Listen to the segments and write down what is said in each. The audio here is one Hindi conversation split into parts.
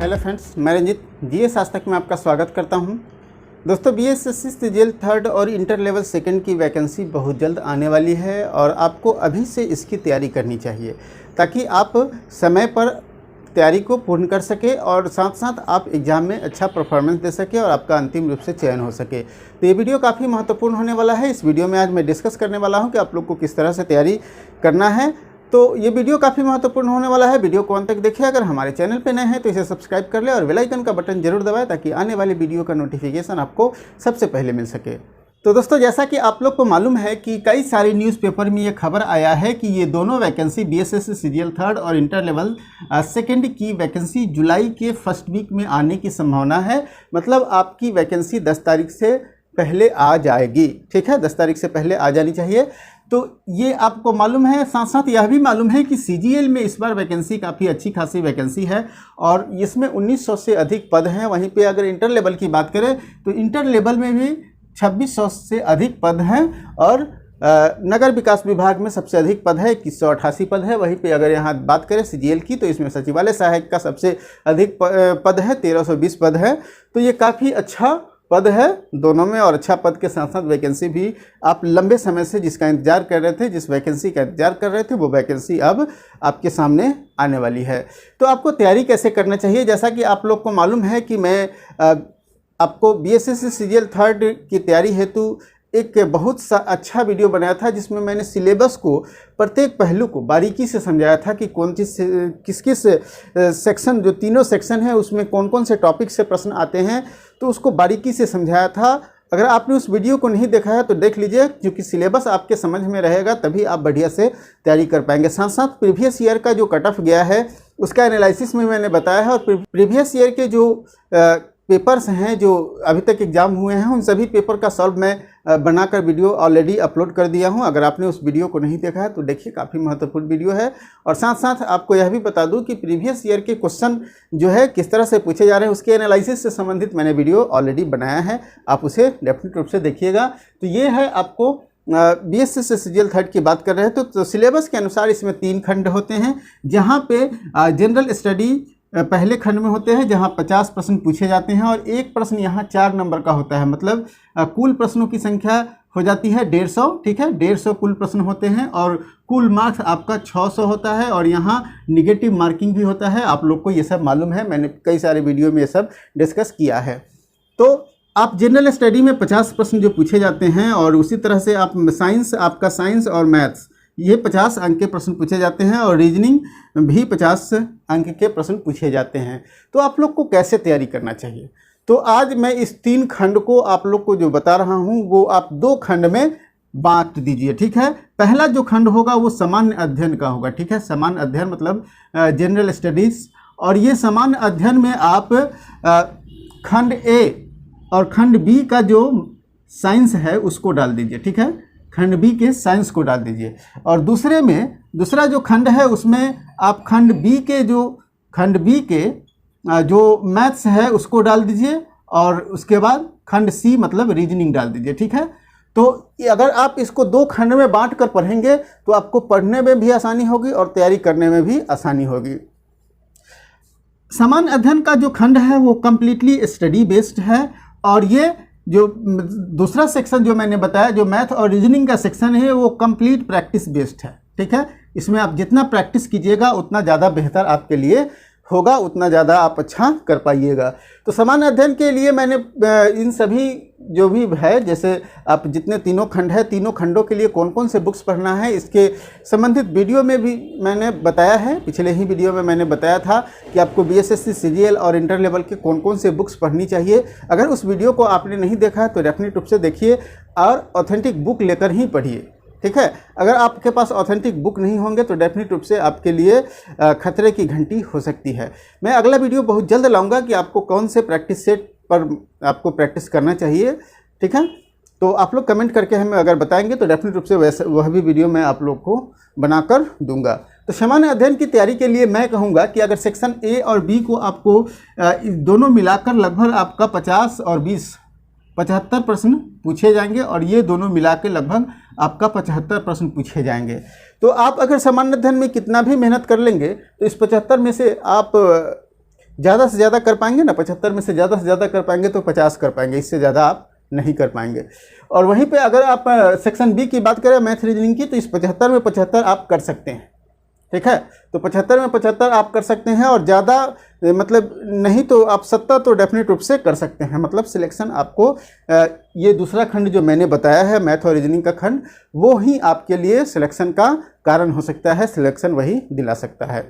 हेलो फ्रेंड्स, मैं रंजित जीएस आज तक में आपका स्वागत करता हूं। दोस्तों, बीएसएससी सीजीएल थर्ड और इंटर लेवल सेकंड की वैकेंसी बहुत जल्द आने वाली है और आपको अभी से इसकी तैयारी करनी चाहिए ताकि आप समय पर तैयारी को पूर्ण कर सके और साथ साथ आप एग्ज़ाम में अच्छा परफॉर्मेंस दे सके और आपका अंतिम रूप से चयन हो सके। तो ये वीडियो काफ़ी महत्वपूर्ण होने वाला है। इस वीडियो में आज मैं डिस्कस करने वाला हूँ कि आप लोग को किस तरह से तैयारी करना है। तो ये वीडियो काफ़ी महत्वपूर्ण होने वाला है। वीडियो को अंत तक देखिए। अगर हमारे चैनल पे नए हैं तो इसे सब्सक्राइब कर ले और बेल आइकन का बटन जरूर दबाएं ताकि आने वाली वीडियो का नोटिफिकेशन आपको सबसे पहले मिल सके। तो दोस्तों, जैसा कि आप लोग को मालूम है कि कई सारे न्यूज़पेपर में ये खबर आया है कि ये दोनों वैकेंसी बीएसएससी सीजीएल थर्ड और इंटर लेवल सेकेंड की वैकेंसी जुलाई के फर्स्ट वीक में आने की संभावना है। मतलब आपकी वैकेंसी 10 तारीख से पहले आ जाएगी। ठीक है, 10 तारीख से पहले आ जानी चाहिए। तो ये आपको मालूम है। साथ साथ यह भी मालूम है कि सीजीएल में इस बार वैकेंसी काफ़ी अच्छी खासी वैकेंसी है और इसमें 1900 से अधिक पद हैं। वहीं पे अगर इंटर लेवल की बात करें तो इंटर लेवल में भी 2600 से अधिक पद हैं और नगर विकास विभाग में सबसे अधिक पद है, 2188 पद है। वहीं पे अगर यहाँ बात करें सीजीएल की तो इसमें सचिवालय सहायक का सबसे अधिक पद है, 1320 पद है। तो ये काफ़ी अच्छा पद है दोनों में और अच्छा पद के साथ साथ वैकेंसी भी आप लंबे समय से जिसका इंतजार कर रहे थे, जिस वैकेंसी का इंतजार कर रहे थे, वो वैकेंसी अब आपके सामने आने वाली है। तो आपको तैयारी कैसे करना चाहिए? जैसा कि आप लोग को मालूम है कि मैं आपको बीएसएससी सीजीएल थर्ड की तैयारी हेतु एक बहुत अच्छा वीडियो बनाया था जिसमें मैंने सिलेबस को प्रत्येक पहलू को बारीकी से समझाया था कि कौन चीज़ किस किस सेक्शन, जो तीनों सेक्शन हैं उसमें कौन कौन से टॉपिक से प्रश्न आते हैं, तो उसको बारीकी से समझाया था। अगर आपने उस वीडियो को नहीं देखा है तो देख लीजिए, क्योंकि सिलेबस आपके समझ में रहेगा तभी आप बढ़िया से तैयारी कर पाएंगे। साथ साथ प्रीवियस ईयर का जो कट ऑफ गया है उसका एनालिसिस में मैंने बताया है और प्रीवियस ईयर के जो पेपर्स हैं जो अभी तक एग्जाम हुए हैं उन सभी पेपर का सॉल्व मैं बनाकर वीडियो ऑलरेडी अपलोड कर दिया हूं। अगर आपने उस वीडियो को नहीं देखा है तो देखिए, काफ़ी महत्वपूर्ण वीडियो है। और साथ साथ आपको यह भी बता दूं कि प्रीवियस ईयर के क्वेश्चन जो है किस तरह से पूछे जा रहे हैं उसके एनालिसिस से संबंधित मैंने वीडियो ऑलरेडी बनाया है, आप उसे डेफिनेट रूप से देखिएगा। तो ये है, आपको बीएसएससी सीजीएल थर्ड की बात कर रहे हैं तो सिलेबस के अनुसार इसमें 3 खंड होते हैं, जहाँ पे जनरल स्टडी पहले खंड में होते हैं जहां 50 प्रश्न पूछे जाते हैं और एक प्रश्न यहां 4 नंबर का होता है। मतलब कुल प्रश्नों की संख्या हो जाती है 150। ठीक है, 150 कुल प्रश्न होते हैं और कुल मार्क्स आपका 600 होता है और यहां निगेटिव मार्किंग भी होता है। आप लोग को ये सब मालूम है, मैंने कई सारे वीडियो में ये सब डिस्कस किया है। तो आप जनरल स्टडी में 50 प्रश्न जो पूछे जाते हैं और उसी तरह से आप साइंस, आपका साइंस और मैथ्स, ये 50 अंक के प्रश्न पूछे जाते हैं और रीजनिंग भी 50 अंक के प्रश्न पूछे जाते हैं। तो आप लोग को कैसे तैयारी करना चाहिए? तो आज मैं इस 3 खंड को आप लोग को जो बता रहा हूँ वो आप 2 खंड में बांट दीजिए। ठीक है, पहला जो खंड होगा वो सामान्य अध्ययन का होगा। ठीक है, सामान्य अध्ययन मतलब जनरल स्टडीज़, और ये सामान्य अध्ययन में आप खंड ए और खंड बी का जो साइंस है उसको डाल दीजिए। ठीक है, खंड बी के साइंस को डाल दीजिए और दूसरा जो खंड है उसमें आप खंड बी के जो मैथ्स है उसको डाल दीजिए और उसके बाद खंड सी मतलब रीजनिंग डाल दीजिए। ठीक है, तो अगर आप इसको 2 खंड में बांट कर पढ़ेंगे तो आपको पढ़ने में भी आसानी होगी और तैयारी करने में भी आसानी होगी। सामान्य अध्ययन का जो खंड है वो कम्प्लीटली स्टडी बेस्ड है और ये जो दूसरा सेक्शन जो मैंने बताया, जो मैथ और रीजनिंग का सेक्शन है, वो कंप्लीट प्रैक्टिस बेस्ड है। ठीक है, इसमें आप जितना प्रैक्टिस कीजिएगा उतना ज़्यादा बेहतर आपके लिए होगा, उतना ज़्यादा आप अच्छा कर पाइएगा। तो सामान्य अध्ययन के लिए मैंने इन सभी जो भी है, जैसे आप जितने तीनों खंड है, तीनों खंडों के लिए कौन कौन से बुक्स पढ़ना है इसके संबंधित वीडियो में भी मैंने बताया है। पिछले ही वीडियो में मैंने बताया था कि आपको बीएसएससी सीजीएल और इंटर लेवल के कौन कौन से बुक्स पढ़नी चाहिए। अगर उस वीडियो को आपने नहीं देखा है तो डेफिनेट रूप से देखिए और ऑथेंटिक बुक लेकर ही पढ़िए। ठीक है, अगर आपके पास ऑथेंटिक बुक नहीं होंगे तो डेफिनेट रूप से आपके लिए खतरे की घंटी हो सकती है। मैं अगला वीडियो बहुत जल्द लाऊंगा कि आपको कौन से प्रैक्टिस सेट पर आपको प्रैक्टिस करना चाहिए। ठीक है, तो आप लोग कमेंट करके हमें अगर बताएंगे तो डेफिनेट रूप से वह भी वीडियो मैं आप लोग को बनाकर दूंगा। तो सामान्य अध्ययन की तैयारी के लिए मैं कहूँगा कि अगर सेक्शन ए और बी को आपको दोनों मिलाकर लगभग आपका 50 और 20 75 प्रश्न पूछे जाएंगे और ये दोनों मिला के लगभग आपका 75 प्रश्न पूछे जाएंगे। तो आप अगर सामान्य अध्ययन में कितना भी मेहनत कर लेंगे तो इस 75 में से आप ज़्यादा से ज़्यादा कर पाएंगे ना, 75 में से ज़्यादा कर पाएंगे तो 50 कर पाएंगे, इससे ज़्यादा आप नहीं कर पाएंगे। और वहीं पे अगर आप सेक्शन बी की बात करें मैथ रीजनिंग की, तो इस 75 में 75 आप कर सकते हैं, ठीक है। तो 75 में 75 आप कर सकते हैं, और ज़्यादा मतलब नहीं तो आप 70 तो डेफिनेट रूप से कर सकते हैं। मतलब सिलेक्शन आपको ये दूसरा खंड जो मैंने बताया है मैथ और रीजनिंग का खंड, वो ही आपके लिए सिलेक्शन का कारण हो सकता है, सिलेक्शन वही दिला सकता है।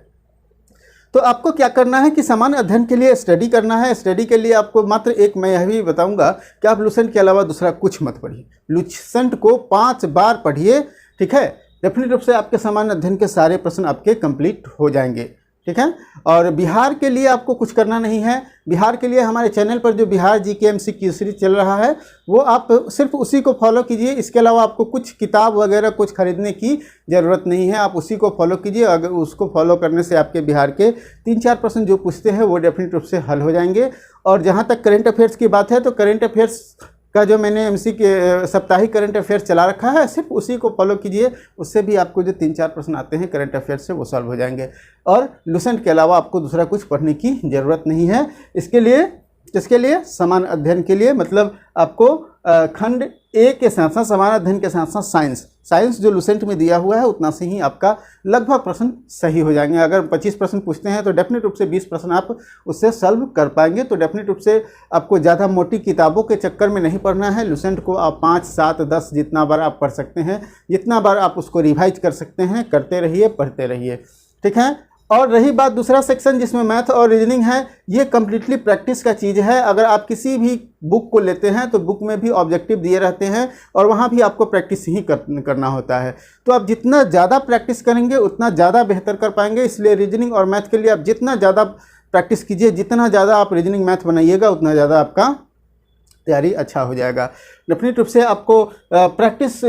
तो आपको क्या करना है कि सामान्य अध्ययन के लिए स्टडी करना है। स्टडी के लिए आपको मात्र एक मैं यह भी बताऊंगा कि आप लुसेंट के अलावा दूसरा कुछ मत पढ़िए। लुसेंट को 5 बार पढ़िए, ठीक है। डेफिनेट रूप से आपके सामान्य अध्ययन के सारे प्रश्न आपके कंप्लीट हो जाएंगे, ठीक है। और बिहार के लिए आपको कुछ करना नहीं है। बिहार के लिए हमारे चैनल पर जो बिहार जीके एमसीक्यू सीरीज चल रहा है, वो आप सिर्फ उसी को फॉलो कीजिए। इसके अलावा आपको कुछ किताब वगैरह कुछ खरीदने की ज़रूरत नहीं है, आप उसी को फॉलो कीजिए। अगर उसको फॉलो करने से आपके बिहार के 3-4 प्रश्न जो पूछते हैं वो डेफिनेट रूप से हल हो जाएंगे। और जहाँ तक करेंट अफेयर्स की बात है, तो करेंट अफेयर्स का जो मैंने एमसी के साप्ताहिक करंट अफेयर्स चला रखा है, सिर्फ उसी को फॉलो कीजिए। उससे भी आपको जो 3-4 प्रश्न आते हैं करंट अफेयर्स से, वो सॉल्व हो जाएंगे। और लुसेंट के अलावा आपको दूसरा कुछ पढ़ने की ज़रूरत नहीं है। इसके लिए समान अध्ययन के लिए मतलब आपको खंड ए के साथ साथ समान अध्ययन के साथ साथ साइंस जो लुसेंट में दिया हुआ है उतना से ही आपका लगभग प्रश्न सही हो जाएंगे। अगर 25 प्रश्न पूछते हैं तो डेफिनेट रूप से 20 प्रश्न आप उससे सॉल्व कर पाएंगे। तो डेफिनेट रूप से आपको ज़्यादा मोटी किताबों के चक्कर में नहीं पढ़ना है। लुसेंट को आप 5, 7, 10 जितना बार आप पढ़ सकते हैं, जितना बार आप उसको रिवाइज कर सकते हैं, करते रहिए, पढ़ते रहिए, ठीक है। और रही बात दूसरा सेक्शन जिसमें मैथ और रीजनिंग है, ये कम्प्लीटली प्रैक्टिस का चीज़ है। अगर आप किसी भी बुक को लेते हैं तो बुक में भी ऑब्जेक्टिव दिए रहते हैं और वहाँ भी आपको प्रैक्टिस ही करना होता है। तो आप जितना ज़्यादा प्रैक्टिस करेंगे उतना ज़्यादा बेहतर कर पाएंगे। इसलिए रीजनिंग और मैथ के लिए आप जितना ज़्यादा प्रैक्टिस कीजिए, जितना ज़्यादा आप रीजनिंग मैथ बनाइएगा, उतना ज़्यादा आपका तैयारी अच्छा हो जाएगा। डेफिनेट रूप से आपको प्रैक्टिस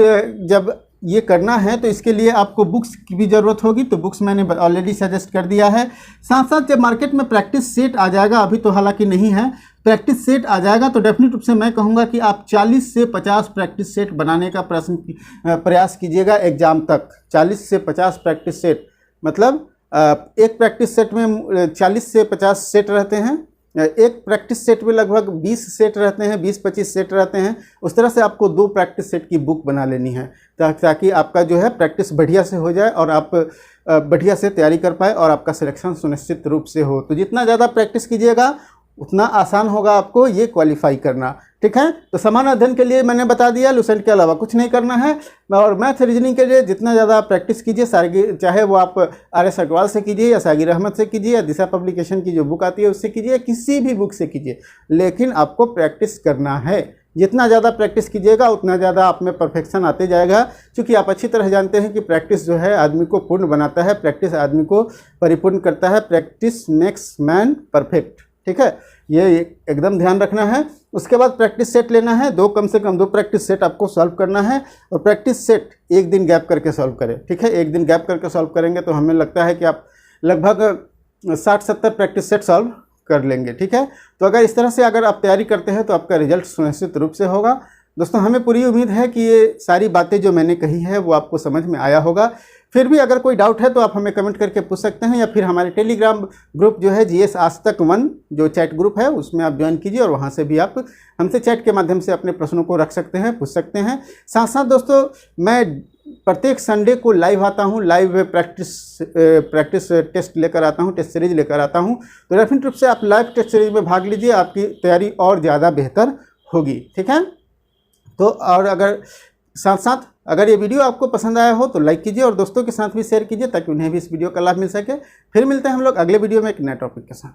जब ये करना है तो इसके लिए आपको बुक्स की भी ज़रूरत होगी। तो बुक्स मैंने ऑलरेडी सजेस्ट कर दिया है। साथ साथ जब मार्केट में प्रैक्टिस सेट आ जाएगा, अभी तो हालांकि नहीं है, प्रैक्टिस सेट आ जाएगा तो डेफिनेट रूप से मैं कहूँगा कि आप 40 से 50 प्रैक्टिस सेट बनाने का प्रयास कीजिएगा एग्ज़ाम तक। 40 से 50 प्रैक्टिस सेट मतलब एक प्रैक्टिस सेट में 40 से 50 सेट रहते हैं, एक प्रैक्टिस सेट में लगभग 20 सेट रहते हैं, 20-25 सेट रहते हैं। उस तरह से आपको 2 प्रैक्टिस सेट की बुक बना लेनी है ताकि आपका जो है प्रैक्टिस बढ़िया से हो जाए और आप बढ़िया से तैयारी कर पाए और आपका सिलेक्शन सुनिश्चित रूप से हो। तो जितना ज़्यादा प्रैक्टिस कीजिएगा उतना आसान होगा आपको ये क्वालिफाई करना, ठीक है। तो समान अध्ययन के लिए मैंने बता दिया, लुसेंट के अलावा कुछ नहीं करना है। और मैथ रीजनिंग के लिए जितना ज़्यादा प्रैक्टिस कीजिए, चाहे वो आप RS अग्रवाल से कीजिए या सागिर अहमद से कीजिए या दिशा पब्लिकेशन की जो बुक आती है उससे कीजिए, किसी भी बुक से कीजिए, लेकिन आपको प्रैक्टिस करना है। जितना ज़्यादा प्रैक्टिस कीजिएगा उतना ज़्यादा आप में परफेक्शन आते जाएगा। क्योंकि आप अच्छी तरह जानते हैं कि प्रैक्टिस जो है आदमी को पूर्ण बनाता है, प्रैक्टिस आदमी को परिपूर्ण करता है। प्रैक्टिस मेक्स मैन परफेक्ट, ठीक है, ये एकदम ध्यान रखना है। उसके बाद प्रैक्टिस सेट लेना है, कम से कम 2 प्रैक्टिस सेट आपको सॉल्व करना है। और प्रैक्टिस सेट एक दिन गैप करके सॉल्व करें, ठीक है। एक दिन गैप करके सॉल्व करेंगे तो हमें लगता है कि आप लगभग 60-70 प्रैक्टिस सेट सॉल्व कर लेंगे, ठीक है। तो अगर इस तरह से अगर आप तैयारी करते हैं तो आपका रिजल्ट सुनिश्चित रूप से होगा। दोस्तों, हमें पूरी उम्मीद है कि ये सारी बातें जो मैंने कही है वो आपको समझ में आया होगा। फिर भी अगर कोई डाउट है तो आप हमें कमेंट करके पूछ सकते हैं, या फिर हमारे टेलीग्राम ग्रुप जो है GS आज तक 1 जो चैट ग्रुप है उसमें आप ज्वाइन कीजिए और वहाँ से भी आप हमसे चैट के माध्यम से अपने प्रश्नों को रख सकते हैं, पूछ सकते हैं। साथ साथ दोस्तों, मैं प्रत्येक संडे को लाइव आता हूँ, लाइव प्रैक्टिस टेस्ट लेकर आता हूँ, टेस्ट सीरीज लेकर आता हूँ। तो डेफिनेट रूप से आप लाइव टेस्ट सीरीज में भाग लीजिए, आपकी तैयारी और ज़्यादा बेहतर होगी, ठीक है। तो और अगर साथ साथ अगर ये वीडियो आपको पसंद आया हो तो लाइक कीजिए और दोस्तों के साथ भी शेयर कीजिए ताकि उन्हें भी इस वीडियो का लाभ मिल सके। फिर मिलते हैं हम लोग अगले वीडियो में एक नए टॉपिक के साथ।